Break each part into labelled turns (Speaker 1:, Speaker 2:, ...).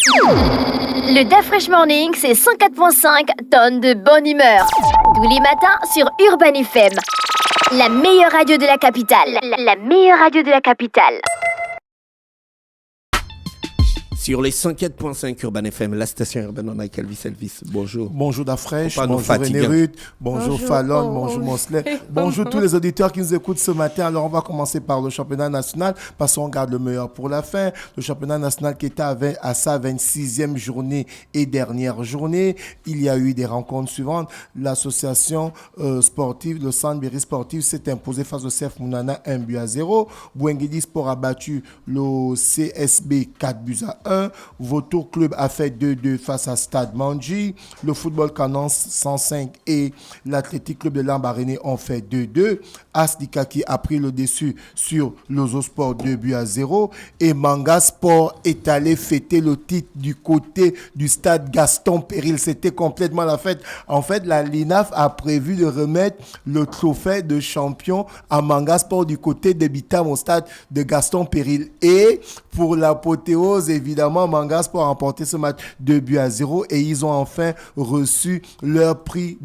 Speaker 1: Le DAF Fresh Morning, c'est 104.5 tonnes de bonne humeur. Tous les matins sur Urban FM. La meilleure radio de la capitale. La meilleure radio de la capitale.
Speaker 2: Sur les 104.5 Urban FM, la station urbaine, on a Elvis. Bonjour.
Speaker 3: Bonjour Dafresh, bonjour René Ruth, bonjour Fallon, bonjour Mosley, bonjour tous les auditeurs qui nous écoutent ce matin. Alors on va commencer par le championnat national parce qu'on garde le meilleur pour la fin. Le championnat national qui était à sa 26e journée et dernière journée. Il y a eu des rencontres suivantes. L'association sportive, le Sandberry Sportif s'est imposé face au CF Mounana 1-0. Bouengedi Sport a battu le CSB 4-1. Voto Club a fait 2-2 face à Stade Mandji. Le Football Canon 105 et l'Athletic Club de Lambaréné ont fait 2-2. Asdika qui a pris le dessus sur l'Ozo Sport 2-0. Et Manga Sport est allé fêter le titre du côté du stade Gaston Péril. C'était complètement la fête. En fait, la LINAF a prévu de remettre le trophée de champion à Manga Sport du côté de Bitam au stade de Gaston Péril. Et pour l'apothéose, évidemment, Manga Sport a remporté ce match 2-0 et ils ont enfin reçu leur prix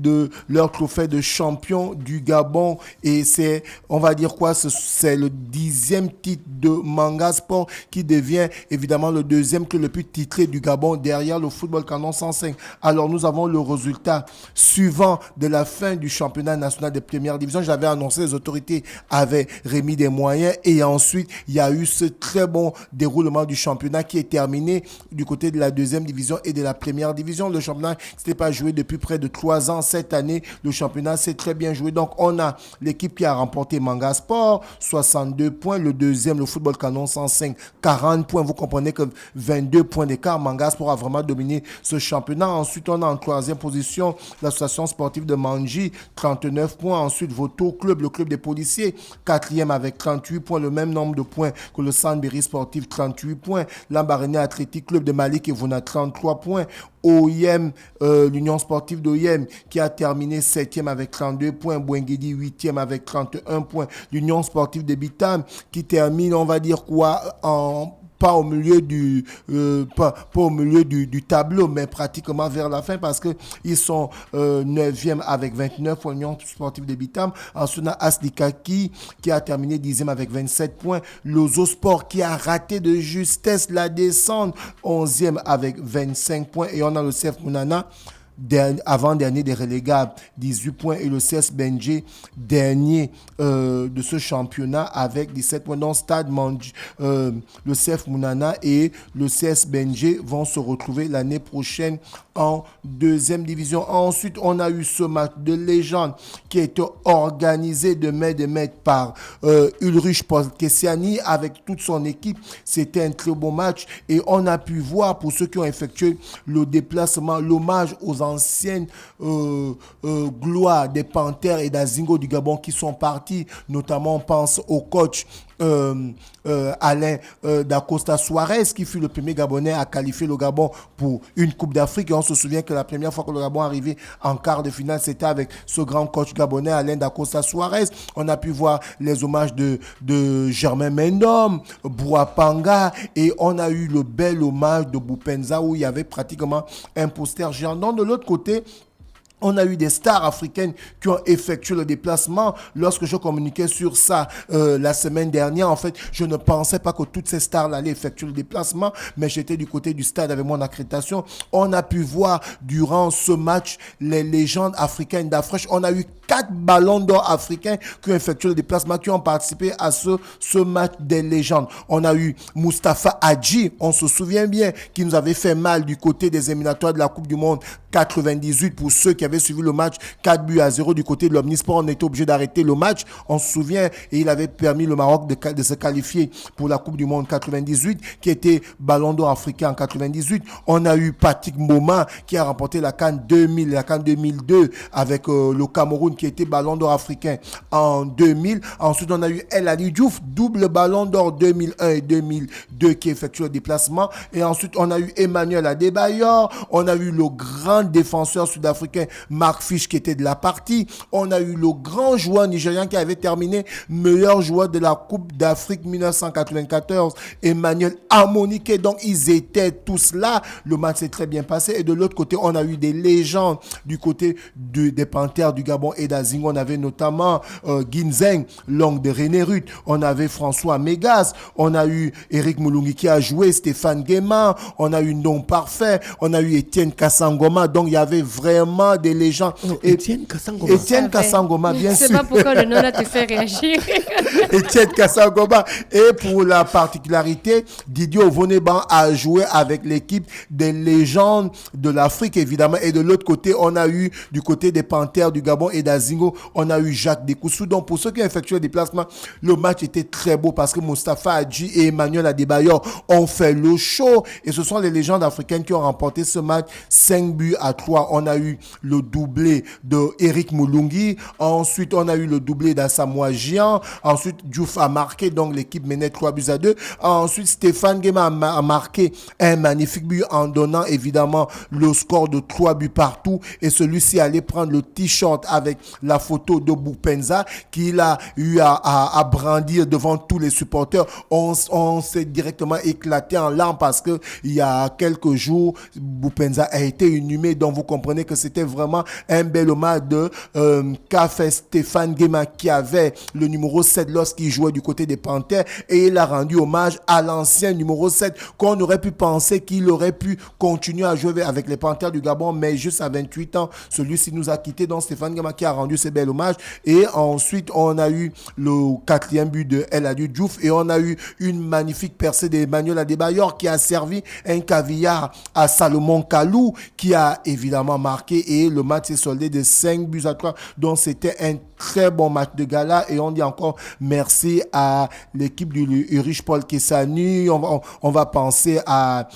Speaker 3: leur trophée de champion du Gabon. Et c'est, on va dire quoi, c'est le 10e titre de Manga Sport qui devient évidemment le deuxième club le plus titré du Gabon derrière le Football Canon 105. Alors nous avons le résultat suivant de la fin du championnat national de première division. J'avais annoncé, les autorités avaient remis des moyens et ensuite il y a eu ce très bon déroulement du championnat qui est terminé du côté de la deuxième division et de la première division. Le championnat ne s'était pas joué depuis près de 3 ans. Cette année, le championnat s'est très bien joué. Donc, on a l'équipe qui a remporté Manga Sport, 62 points. Le deuxième, le Football Canon 105, 40 points. Vous comprenez que 22 points d'écart. Manga Sport a vraiment dominé ce championnat. Ensuite, on a en troisième position l'association sportive de Mandji, 39 points. Ensuite, Voto Club, le club des policiers, quatrième avec 38 points. Le même nombre de points que le Sandberry Sportif, 38 points. Lambaréné Athletic Club de Malik et Vouna, 33 points. OIM, l'Union sportive d'OIM qui a terminé 7e avec 32 points. Bouengedi 8e avec 31 points. L'Union sportive de Bitam qui termine, on va dire quoi, pas au milieu pas au milieu du tableau, mais pratiquement vers la fin parce que ils sont 9e avec 29 points, Union sportive de Bitam. Ensuite, on a Aslikaki qui a terminé 10e avec 27 points. L'Ozo Sport qui a raté de justesse la descente, 11e avec 25 points. Et on a le CF Mounana, avant-dernier des relégables, 18 points, et le CS Benji, dernier de ce championnat avec 17 points. Dans Stade Mandji, le CF Mounana et le CS Benji vont se retrouver l'année prochaine en deuxième division. Ensuite, on a eu ce match de légende qui a été organisé de main de maître par Ulrich Polkessiani avec toute son équipe. C'était un très beau match et on a pu voir, pour ceux qui ont effectué le déplacement, l'hommage aux anciennes gloires des Panthères et d'Azingo du Gabon qui sont partis. Notamment, on pense au coach Alain Dacosta Suarez qui fut le premier Gabonais à qualifier le Gabon pour une Coupe d'Afrique. Et on se souvient que la première fois que le Gabon est arrivé en quart de finale, c'était avec ce grand coach gabonais Alain Dacosta Suarez. On a pu voir les hommages de Germain Mendom, Bouapanga, et on a eu le bel hommage de Boupenza où il y avait pratiquement un poster géant. Donc de l'autre côté, on a eu des stars africaines qui ont effectué le déplacement. Lorsque je communiquais sur ça la semaine dernière, en fait, je ne pensais pas que toutes ces stars allaient effectuer le déplacement, mais j'étais du côté du stade avec mon accréditation. On a pu voir durant ce match les légendes africaines d'Afresh. On a eu 4 ballons d'or africains qui ont effectué le déplacement, qui ont participé à ce match des légendes. On a eu Mustapha Hadji, on se souvient bien, qui nous avait fait mal du côté des éliminatoires de la Coupe du Monde 98. Pour ceux qui avaient suivi le match, 4-0 du côté de l'Omnisport, on était obligé d'arrêter le match, on se souvient, et il avait permis le Maroc de se qualifier pour la Coupe du Monde 98, qui était ballon d'or africain en 98. On a eu Patrick Mboma qui a remporté la CAN 2000, la CAN 2002 avec le Cameroun, qui était ballon d'or africain en 2000. Ensuite, on a eu El Hadji Diouf, double ballon d'or 2001 et 2002 qui effectue le déplacement. Et ensuite, on a eu Emmanuel Adebayor. On a eu le grand défenseur sud-africain Mark Fish qui était de la partie. On a eu le grand joueur nigérian qui avait terminé meilleur joueur de la Coupe d'Afrique 1994, Emmanuel Amonike. Donc, ils étaient tous là. Le match s'est très bien passé. Et de l'autre côté, on a eu des légendes du côté des Panthères du Gabon et d'Azingo. On avait notamment Ginzeng, l'oncle de René Ruth. On avait François Mégas. On a eu Eric Moulungi qui a joué, Stéphane Guéman. On a eu Ndong Parfait. On a eu Étienne Kassangoma. Donc, il y avait vraiment des légendes.
Speaker 2: Étienne Kassangoma.
Speaker 3: Étienne Kassangoma, bien sûr.
Speaker 4: Je ne sais pas pourquoi le nom là te fait réagir.
Speaker 3: Étienne Kassangoma. Et pour la particularité, Didier Ovoneban a joué avec l'équipe des légendes de l'Afrique, évidemment. Et de l'autre côté, on a eu, du côté des Panthères du Gabon et d'Azingo, on a eu Jacques Dekoussou. Donc, pour ceux qui ont effectué le déplacement, le match était très beau parce que Moustapha Hadji et Emmanuel Adebayor ont fait le show. Et ce sont les légendes africaines qui ont remporté ce match 5-3. On a eu le doublé de Eric Moulungi. Ensuite, on a eu le doublé d'Asamoah Gyan. Ensuite, Diouf a marqué, donc l'équipe menait 3-2. Ensuite, Stéphane Guéma a marqué un magnifique but en donnant évidemment le score de 3 buts partout. Et celui-ci allait prendre le t-shirt avec la photo de Boupenza qu'il a eu à brandir devant tous les supporters. On s'est directement éclaté en larmes parce que il y a quelques jours, Boupenza a été inhumé. Donc vous comprenez que c'était vraiment un bel hommage qu'a fait Stéphane Guéma qui avait le numéro 7 lorsqu'il jouait du côté des Panthères, et il a rendu hommage à l'ancien numéro 7 qu'on aurait pu penser qu'il aurait pu continuer à jouer avec les Panthères du Gabon, mais juste à 28 ans, celui-ci nous a quitté. Donc Stéphane Guéma qui a rendu ce bel hommage. Et ensuite, on a eu le 4e but de El Hadji Diouf et on a eu une magnifique percée d'Emmanuel Adebayor qui a servi un caviar à Salomon Kalou qui a évidemment marqué, et le match s'est soldé de 5-3. Donc c'était un très bon match de gala, et on dit encore merci à l'équipe du Ulrich Paul Kessani. On va penser à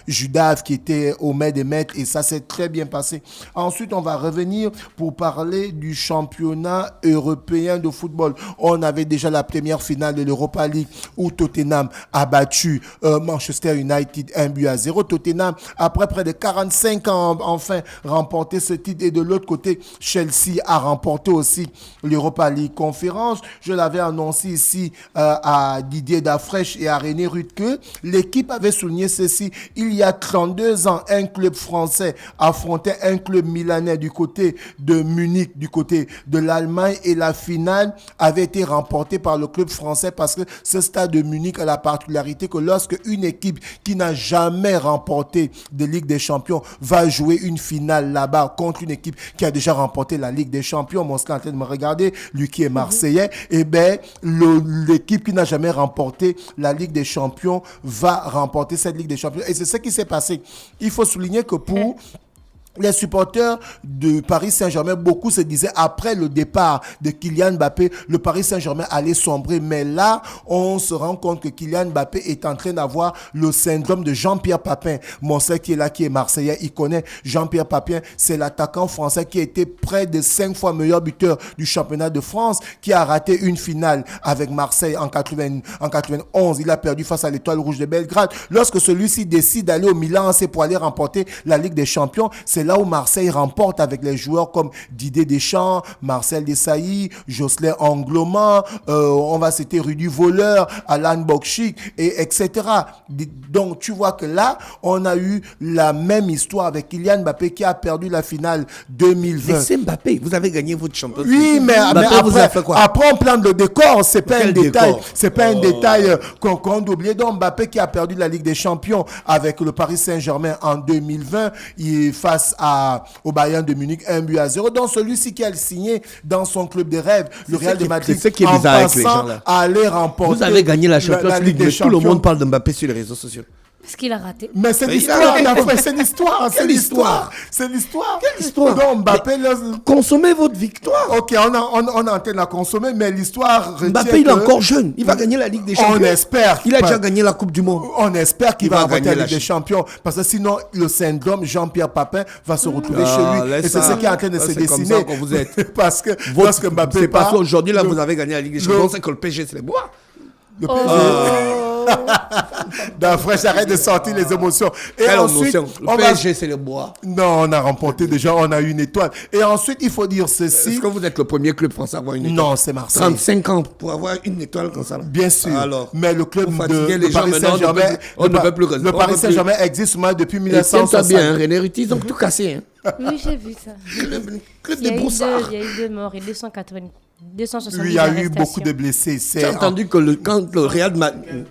Speaker 3: Judav qui était au maître des maîtres, et ça s'est très bien passé. Ensuite, on va revenir pour parler du championnat européen de football. On avait déjà la première finale de l'Europa League où Tottenham a battu Manchester United 1-0. Tottenham, après près de 45 ans, a enfin remporté ce titre. Et de l'autre côté, Chelsea a remporté aussi l'Europa League Conférence. Je l'avais annoncé ici à Didier Dafresh et à René Ruth que l'équipe avait souligné ceci. Il y a 32 ans, un club français affrontait un club milanais du côté de Munich, du côté de l'Allemagne, et la finale avait été remportée par le club français parce que ce stade de Munich a la particularité que lorsque une équipe qui n'a jamais remporté de Ligue des Champions va jouer une finale là-bas contre une équipe qui a déjà remporté la Ligue des Champions, mon est en train de me regarder, lui qui est Marseillais, et bien l'équipe qui n'a jamais remporté la Ligue des Champions va remporter cette Ligue des Champions. Et c'est ce qui s'est passé. Il faut souligner que pour les supporters de Paris Saint-Germain, beaucoup se disaient après le départ de Kylian Mbappé, le Paris Saint-Germain allait sombrer. Mais là, on se rend compte que Kylian Mbappé est en train d'avoir le syndrome de Jean-Pierre Papin. Mon frère qui est là, qui est Marseillais, il connaît Jean-Pierre Papin. C'est l'attaquant français qui a été près de 5 fois meilleur buteur du championnat de France, qui a raté une finale avec Marseille en 91. Il a perdu face à l'Étoile Rouge de Belgrade. Lorsque celui-ci décide d'aller au Milan, c'est pour aller remporter la Ligue des Champions. C'est là où Marseille remporte avec les joueurs comme Didier Deschamps, Marcel Desailly, Jocelyn Angloma, on va citer Rudy Voleur, Alan Bokchik, et etc. Donc tu vois que là, on a eu la même histoire avec Kylian Mbappé qui a perdu la finale 2020.
Speaker 2: Mais c'est Mbappé, vous avez gagné votre championnat.
Speaker 3: Oui, mais après on plante le décor, c'est pas un détail. C'est pas un détail qu'on doit oublier. Donc Mbappé qui a perdu la Ligue des Champions avec le Paris Saint-Germain en 2020, il est face au Bayern de Munich 1-0. Donc celui-ci qui a signé dans son club de rêve, le Real de Madrid,
Speaker 2: c'est ce qui est bizarre avec les gens là.
Speaker 3: Aller remporter.
Speaker 2: Vous avez gagné la Champions League, mais tout le monde parle de Mbappé sur les réseaux sociaux.
Speaker 4: Parce qu'il a raté.
Speaker 3: Mais c'est l'histoire, c'est l'histoire, c'est l'histoire. C'est l'histoire.
Speaker 2: Quelle histoire?
Speaker 3: Donc Mbappé,
Speaker 2: Consommez votre victoire.
Speaker 3: ok, on est en train de la consommer, mais l'histoire retient
Speaker 2: Mbappé, il est
Speaker 3: que-
Speaker 2: encore jeune. Il va gagner la Ligue des Champions.
Speaker 3: On espère.
Speaker 2: Il a déjà gagné la Coupe du Monde.
Speaker 3: On espère qu'il va
Speaker 2: gagner
Speaker 3: remporter la
Speaker 2: la
Speaker 3: Ligue des Champions. Parce que sinon, le syndrome Jean-Pierre Papin va se retrouver
Speaker 2: Ah,
Speaker 3: chez lui.
Speaker 2: laisse
Speaker 3: Et c'est
Speaker 2: ça.
Speaker 3: ce qui est en train de
Speaker 2: Ça,
Speaker 3: se
Speaker 2: c'est comme
Speaker 3: dessiner.
Speaker 2: ça qu'on vous êtes.
Speaker 3: Parce que lorsque Mbappé
Speaker 2: C'est parce
Speaker 3: part,
Speaker 2: qu'aujourd'hui, là,
Speaker 3: le-
Speaker 2: vous avez gagné la Ligue des Champions. C'est que le PSG, c'est les bois.
Speaker 3: le PSG. Non, frère, j'arrête de sortir les émotions. Et
Speaker 2: Quelle
Speaker 3: ensuite,
Speaker 2: émotion. Le
Speaker 3: on va-
Speaker 2: PSG, c'est les bois.
Speaker 3: Non, on a remporté déjà, on a eu une étoile. Et ensuite, il faut dire
Speaker 2: Est-ce
Speaker 3: ceci.
Speaker 2: que vous êtes le premier club français à avoir une étoile?
Speaker 3: Non, c'est Marseille.
Speaker 2: 35 ans pour avoir une étoile comme ça. Là.
Speaker 3: Bien sûr.
Speaker 2: Alors,
Speaker 3: mais le club
Speaker 2: vous
Speaker 3: de
Speaker 2: fatiguez les
Speaker 3: le
Speaker 2: gens
Speaker 3: Paris
Speaker 2: maintenant,
Speaker 3: Saint-Germain,
Speaker 2: on ne peut plus
Speaker 3: le
Speaker 2: on
Speaker 3: Paris
Speaker 2: peut
Speaker 3: Saint-Germain existe seulement depuis
Speaker 2: plus. Et tiens-toi
Speaker 3: 1960.
Speaker 2: bien, René Ruti, ils ont tout cassé. Hein.
Speaker 4: Oui, j'ai vu ça.
Speaker 2: Club
Speaker 4: Il y
Speaker 2: de
Speaker 4: a eu
Speaker 2: broussard.
Speaker 4: il y a eu 2 morts et 270
Speaker 3: Oui, il y a eu
Speaker 4: arrestations.
Speaker 3: beaucoup de blessés.
Speaker 2: J'ai entendu que quand le Real Madrid...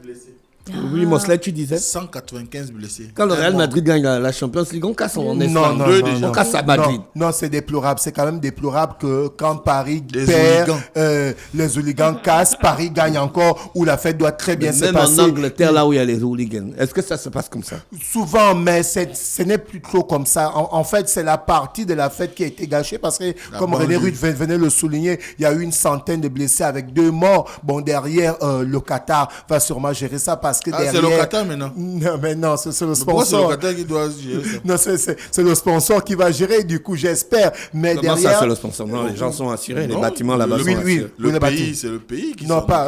Speaker 2: Oui, Mosley, tu disais
Speaker 5: 195 blessés.
Speaker 2: quand le Real Madrid gagne la Champions League, on casse en
Speaker 3: Non,
Speaker 2: Espagne.
Speaker 3: non,
Speaker 5: Deux
Speaker 3: non,
Speaker 5: déjà.
Speaker 3: non.
Speaker 2: On casse à Madrid.
Speaker 3: Non, c'est déplorable. C'est quand même déplorable que quand Paris
Speaker 5: Les
Speaker 3: perd,
Speaker 5: hooligans.
Speaker 3: les hooligans cassent, Paris gagne encore, où la fête doit très bien se
Speaker 2: Même
Speaker 3: passer.
Speaker 2: en Angleterre, là où il y a les hooligans, est-ce que ça se passe comme ça?
Speaker 3: Souvent, mais ce n'est plus trop comme ça. En fait, c'est la partie de la fête qui a été gâchée parce que, comme René
Speaker 5: banlieue.
Speaker 3: Ruth venait le souligner, il y a eu une centaine de blessés avec 2 morts. Bon, derrière, le Qatar va sûrement gérer ça parce que
Speaker 5: Ah,
Speaker 3: derrière...
Speaker 5: c'est le Qatar maintenant.
Speaker 3: Non, mais non, c'est le
Speaker 5: Pourquoi c'est le
Speaker 3: sponsor.
Speaker 5: Qatar qui doit gérer ça?
Speaker 3: Non, c'est le sponsor qui va gérer, du coup, j'espère. Mais
Speaker 2: Comment
Speaker 3: derrière...
Speaker 2: ça, c'est le sponsor? Non, les gens sont assurés, les
Speaker 5: Non,
Speaker 2: bâtiments là-bas
Speaker 5: le-
Speaker 2: sont
Speaker 3: oui,
Speaker 2: assurés.
Speaker 3: oui.
Speaker 5: Le
Speaker 3: le
Speaker 5: pays,
Speaker 3: bâtiment.
Speaker 5: c'est le pays qui
Speaker 3: Non,
Speaker 5: s'en-
Speaker 3: pas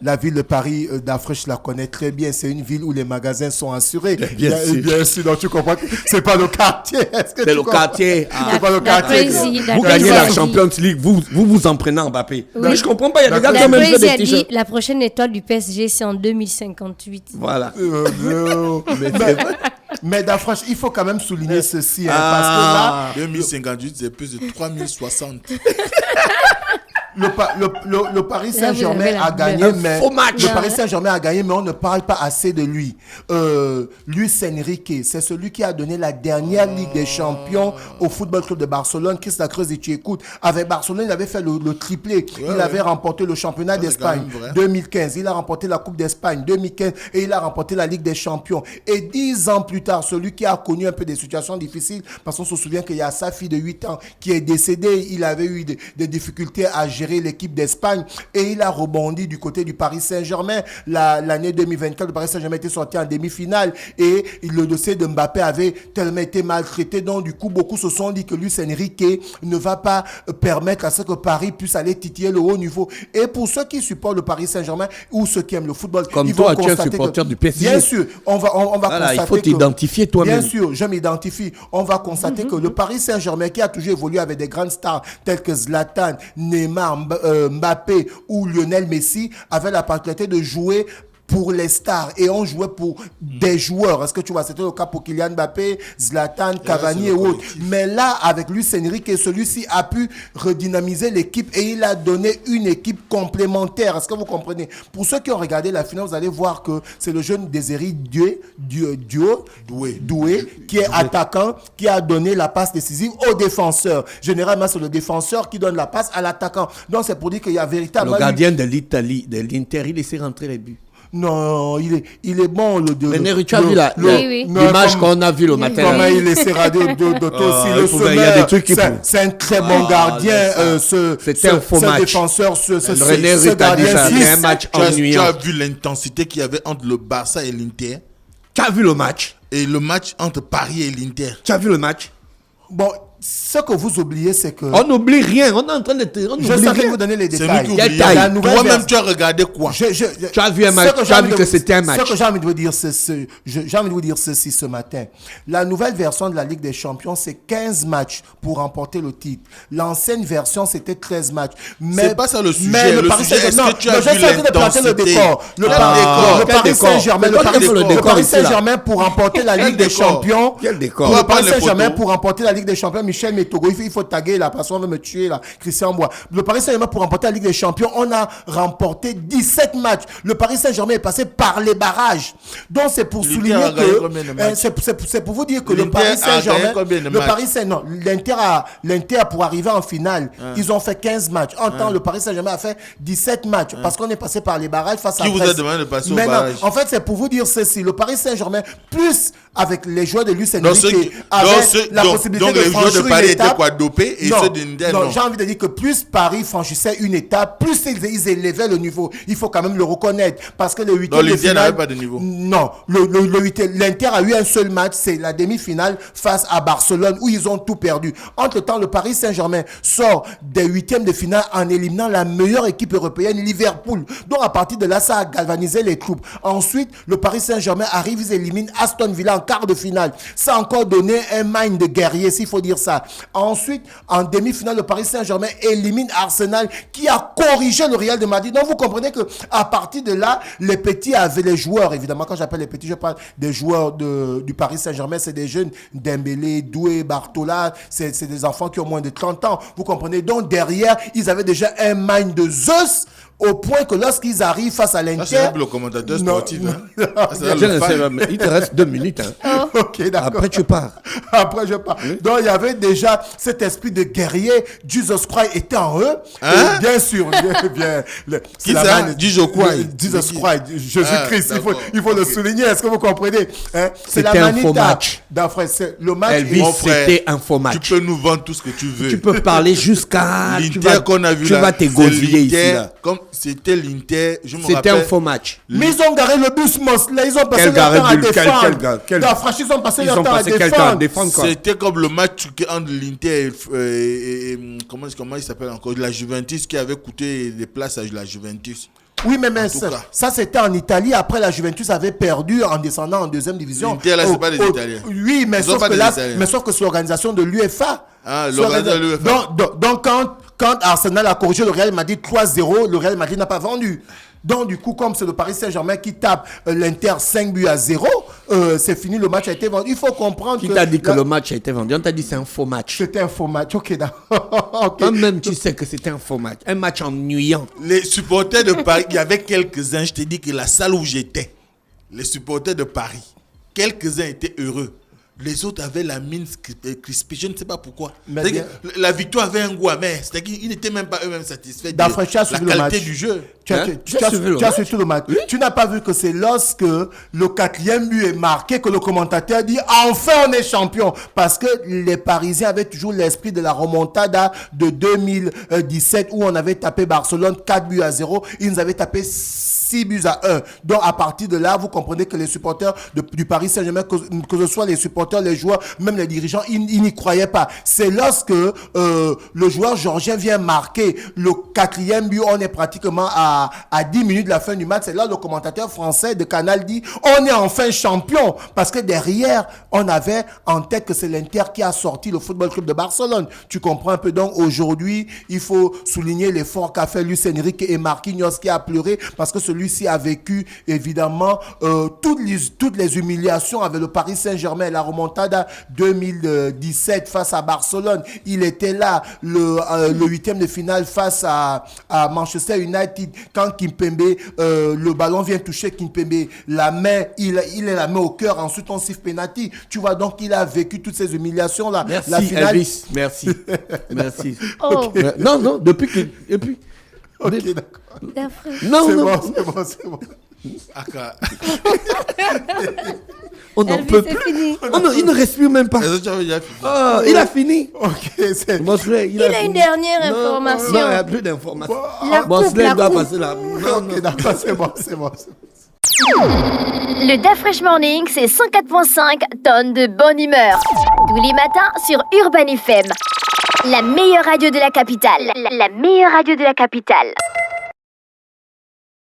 Speaker 3: la ville de Paris, d'Afrique, je la connais très bien. C'est une ville où les magasins sont assurés.
Speaker 2: Bien sûr.
Speaker 3: Bien sûr, donc tu comprends que c'est pas le quartier. Est-ce que
Speaker 2: C'est
Speaker 3: tu
Speaker 2: le
Speaker 3: comprends?
Speaker 2: quartier. Ah.
Speaker 3: C'est pas le quartier.
Speaker 2: Vous gagnez la Champions League, vous en prenez Mbappé. Mais je comprends pas, il y a des gars qui
Speaker 4: La
Speaker 2: ont même fait
Speaker 4: Crazy
Speaker 2: des
Speaker 4: a dit
Speaker 2: t-shirts.
Speaker 4: la prochaine étoile du PSG, c'est en 2058.
Speaker 2: Voilà.
Speaker 3: Non. Mais d'Afrique, il faut quand même souligner ceci. Hein, parce que là,
Speaker 5: 2058, c'est plus de 3060.
Speaker 3: le Paris
Speaker 4: Là, vous
Speaker 3: Saint-Germain
Speaker 4: avez la
Speaker 3: a gagné,
Speaker 4: douleur.
Speaker 3: mais
Speaker 2: Faux match.
Speaker 3: le Paris Saint-Germain a gagné, mais on ne parle pas assez de lui. Luis Enrique, c'est celui qui a donné la dernière Ligue des Champions au Football Club de Barcelone. Chris Lacroix, et tu écoutes. Avec Barcelone, il avait fait le triplé. Il avait remporté le championnat
Speaker 5: c'est quand
Speaker 3: d'Espagne
Speaker 5: même vrai.
Speaker 3: 2015. Il a remporté la Coupe d'Espagne 2015 et il a remporté la Ligue des Champions. Et 10 ans plus tard, celui qui a connu un peu des situations difficiles, parce qu'on se souvient qu'il y a sa fille de 8 ans qui est décédée. Il avait eu des difficultés à gérer l'équipe d'Espagne et il a rebondi du côté du Paris Saint-Germain. L'année 2024, le Paris Saint-Germain était sorti en demi-finale et le dossier de Mbappé avait tellement été maltraité. Donc, du coup, beaucoup se sont dit que Luis Enrique ne va pas permettre à ce que Paris puisse aller titiller le haut niveau. Et pour ceux qui supportent le Paris Saint-Germain ou ceux qui aiment le football,
Speaker 2: Comme
Speaker 3: ils
Speaker 2: toi,
Speaker 3: vont
Speaker 2: tu es un
Speaker 3: constater
Speaker 2: supporter
Speaker 3: que-
Speaker 2: du PSG.
Speaker 3: Bien sûr, on va
Speaker 2: Voilà, il
Speaker 3: constater
Speaker 2: faut
Speaker 3: que-
Speaker 2: t'identifier toi-même.
Speaker 3: Bien sûr, je m'identifie. On va constater que le Paris Saint-Germain, qui a toujours évolué avec des grandes stars telles que Zlatan, Neymar, Mbappé ou Lionel Messi, avait la particularité de jouer pour les stars et on jouait pour des joueurs. Est-ce que tu vois, c'était le cas pour Kylian Mbappé, Zlatan, Cavani
Speaker 5: c'est
Speaker 3: et
Speaker 5: le
Speaker 3: autres.
Speaker 5: collectif.
Speaker 3: Mais là, avec Luis Enrique, celui-ci a pu redynamiser l'équipe et il a donné une équipe complémentaire. Est-ce que vous comprenez? Pour ceux qui ont regardé la finale, vous allez voir que c'est le jeune Désiré Doué, qui est attaquant, qui a donné la passe décisive au défenseur. Généralement, c'est le défenseur qui donne la passe à l'attaquant. Donc, c'est pour dire qu'il y a véritablement...
Speaker 2: Le gardien de l'Italie, de l'Inter, il laissait rentrer les buts.
Speaker 3: Non, il est bon.
Speaker 2: Mais tu as vu
Speaker 4: Oui.
Speaker 2: l'image qu'on a vue le matin.
Speaker 3: Comment
Speaker 2: là.
Speaker 3: il essaiera de aussi
Speaker 2: il
Speaker 3: le
Speaker 2: pouvait- il y a des trucs qui
Speaker 3: sommaire.
Speaker 2: pou-
Speaker 3: C'est un très bon gardien.
Speaker 2: C'était un faux match.
Speaker 3: Défenseur, ce
Speaker 2: René Ruth a dit ça, c'est un match
Speaker 5: Tu
Speaker 2: ennuyant.
Speaker 5: as vu l'intensité qu'il y avait entre le Barça et l'Inter
Speaker 2: Tu as vu le match?
Speaker 5: et le match entre Paris et l'Inter.
Speaker 2: Tu as vu le match?
Speaker 3: Bon, ce que vous oubliez, c'est que...
Speaker 2: On n'oublie rien. On est en train de... On
Speaker 3: je
Speaker 2: n'oublie
Speaker 3: savais
Speaker 2: rien.
Speaker 3: vous donner les
Speaker 5: C'est lui
Speaker 3: détails.
Speaker 5: qui
Speaker 2: Détail.
Speaker 5: oublie.
Speaker 3: La nouvelle
Speaker 5: Toi-même,
Speaker 3: version-
Speaker 5: tu as regardé quoi?
Speaker 2: Tu as vu un match, tu as vu que c'était un match.
Speaker 3: Ce que j'ai envie de vous dire, j'ai envie de vous dire ceci ce matin. La nouvelle version de la Ligue des Champions, c'est 15 matchs pour remporter le titre. L'ancienne version, c'était 13 matchs. Mais
Speaker 5: C'est pas ça le sujet.
Speaker 3: Mais
Speaker 5: Le
Speaker 3: Paris
Speaker 5: sujet, est-ce
Speaker 3: Saint-Germain-
Speaker 5: que tu as
Speaker 3: non,
Speaker 5: vu
Speaker 3: je suis en train de planter le
Speaker 5: l'intensité?
Speaker 3: décor. Le
Speaker 5: Quel
Speaker 3: Paris-
Speaker 5: décor?
Speaker 3: le
Speaker 2: Quel
Speaker 3: Paris
Speaker 2: décor?
Speaker 3: Saint-Germain,
Speaker 2: C'est
Speaker 3: le
Speaker 2: toi qui
Speaker 3: Paris-
Speaker 2: as fait le
Speaker 3: le
Speaker 2: décor
Speaker 3: Paris
Speaker 2: ici, là.
Speaker 3: Saint-Germain pour remporter la
Speaker 5: Quel
Speaker 3: Ligue des
Speaker 5: décor?
Speaker 3: Champions.
Speaker 2: Quel décor?
Speaker 3: Le
Speaker 5: On va
Speaker 3: Paris
Speaker 5: prendre les
Speaker 3: Saint-Germain
Speaker 5: photos.
Speaker 3: pour remporter la Ligue des Champions, Michel Métogo, il faut taguer là, parce qu'on veut me tuer là. Christian Bois. Le Paris Saint-Germain, pour remporter la Ligue des Champions, on a remporté 17 matchs. Le Paris Saint-Germain est passé par les barrages. Donc c'est pour souligner que c'est pour vous dire que le Paris Saint-Germain, l'Inter pour arriver en finale, ils ont fait 15 matchs. En temps, le Paris Saint-Germain a fait 17 matchs parce qu'on est passé par les barrages face à
Speaker 5: Qui vous a demandé de passer au barrage?
Speaker 3: En fait, c'est pour vous dire ceci. Le Paris Saint-Germain, plus avec les joueurs de Luis Enrique, avec la possibilité de franchir une étape. Donc les joueurs de Paris étaient quoi, dopés et ceux d'Inter non. J'ai envie de dire que plus Paris franchissait une étape, plus ils élevaient le niveau. Il faut quand même le reconnaître parce que le huitième de finale
Speaker 5: n'avait pas de niveau.
Speaker 3: Non, l'Inter a eu un seul match, c'est la demi-finale face à Barcelone où ils ont tout perdu. Entre-temps, le Paris Saint-Germain sort des huitièmes de finale en éliminant la meilleure équipe européenne, Liverpool. Donc à partir de là, ça a galvanisé les troupes. Ensuite, le Paris Saint-Germain arrive, ils éliminent Aston Villa en quart de finale. Ça a encore donné un mind de guerrier, s'il faut dire ça. Ensuite, en demi-finale, le Paris Saint-Germain élimine Arsenal qui a corrigé le Real de Madrid. Donc vous comprenez que à partir de là, les petits avaient les joueurs. Évidemment, quand j'appelle les petits, je parle des joueurs du Paris Saint-Germain. C'est des jeunes, Dembélé, Doué, Bartola. C'est des enfants qui ont moins de 30 ans. Vous comprenez? Donc derrière, ils avaient déjà un mind de Zeus. Au point que lorsqu'ils arrivent face à l'Inter...
Speaker 5: C'est le commentateur sportif.
Speaker 2: Il te reste 2 minutes. Hein.
Speaker 3: Ok, d'accord.
Speaker 2: Après, tu pars.
Speaker 3: Après, je pars. Oui. Donc, il y avait déjà cet esprit de guerrier. Jesus Christ était en eux.
Speaker 5: Hein?
Speaker 3: Bien sûr. Bien,
Speaker 5: qui ça? Jesus Christ.
Speaker 3: Jesus Christ. Jésus-Christ. Il faut le souligner. Est-ce que vous comprenez? Hein?
Speaker 2: C'était un faux match.
Speaker 3: Le match...
Speaker 2: Elvis, c'était un faux match.
Speaker 5: Tu peux nous vendre tout ce que tu veux.
Speaker 2: Tu peux parler jusqu'à...
Speaker 5: L'Inter qu'on a vu là.
Speaker 2: Tu vas t'égosiller ici.
Speaker 5: Comme c'était l'Inter, je me rappelle.
Speaker 2: C'était un faux match.
Speaker 3: Mais ils ont garé le bus Mosley, ils ont passé leur temps à défendre. Ils ont passé leur temps à défendre.
Speaker 5: C'était comme le match entre l'Inter et comment il s'appelle encore, la Juventus qui avait coûté des places à la Juventus.
Speaker 3: Oui, mais ça c'était en Italie. Après, la Juventus avait perdu en descendant en deuxième division.
Speaker 5: L'Inter, là, c'est pas des Italiens.
Speaker 3: Oui, mais sauf que c'est l'organisation de l'UEFA.
Speaker 5: Ah, l'organisation de l'UEFA.
Speaker 3: Donc, quand Arsenal a corrigé le Real Madrid 3-0, le Real Madrid n'a pas vendu. Donc, du coup, comme c'est le Paris Saint-Germain qui tape l'Inter 5-0, c'est fini, le match a été vendu. Il faut comprendre
Speaker 2: Qui t'a dit que le match a été vendu? On t'a dit que c'est un faux match.
Speaker 3: C'était un faux match, ok, d'accord. Okay.
Speaker 2: Toi-même, tu sais que c'était un faux match. Un match ennuyant.
Speaker 5: Les supporters de Paris, il y avait quelques-uns, je te dis que la salle où j'étais, les supporters de Paris, quelques-uns étaient heureux. Les autres avaient la mine crispée, je ne sais pas pourquoi. La victoire avait un goût amer. C'est-à-dire qu'ils n'étaient même pas eux-mêmes satisfaits de la qualité du jeu.
Speaker 3: Tu as suivi le match. Oui? Tu n'as pas vu que c'est lorsque le 4e but est marqué que le commentateur dit « Enfin, on est champion !» Parce que les Parisiens avaient toujours l'esprit de la remontada de 2017 où on avait tapé Barcelone 4-0. Ils nous avaient tapé 6-1. Donc, à partir de là, vous comprenez que les supporters du Paris Saint-Germain, que ce soit les supporters, les joueurs, même les dirigeants, ils n'y croyaient pas. C'est lorsque le joueur georgien vient marquer le 4e but, on est pratiquement à 10 minutes de la fin du match. C'est là le commentateur français de Canal dit « On est enfin champion !» Parce que derrière, on avait en tête que c'est l'Inter qui a sorti le Football Club de Barcelone. Tu comprends un peu? Donc, aujourd'hui, il faut souligner l'effort qu'a fait Luis Enrique et Marquinhos qui a pleuré parce que celui-ci a vécu, évidemment, toutes les humiliations avec le Paris Saint-Germain, la remontada 2017 face à Barcelone. Il était là, le 8e de finale face à Manchester United. Quand Kimpembe, le ballon vient toucher Kimpembe, la main, il est la main au cœur, ensuite on siffle penalty. Tu vois, donc il a vécu toutes ces humiliations-là.
Speaker 2: Merci,
Speaker 3: la finale...
Speaker 2: Elvis, merci. Merci.
Speaker 4: Oh.
Speaker 2: Okay. Non, depuis que...
Speaker 3: Ok, d'accord.
Speaker 2: Non,
Speaker 3: c'est bon.
Speaker 2: On n'en peut plus.
Speaker 4: Fini.
Speaker 2: Il ne respire même pas. Il a fini.
Speaker 3: Ok,
Speaker 2: Mosley,
Speaker 4: il a une dernière information.
Speaker 2: Non, il n'y a plus d'informations.
Speaker 4: Mosley
Speaker 2: doit passer là.
Speaker 3: Ok, d'accord, c'est bon.
Speaker 1: Le DAF Fresh Morning, c'est 104.5 tonnes de bonne humeur. Tous les matins sur Urban FM. La meilleure radio de la capitale. La meilleure radio de la capitale.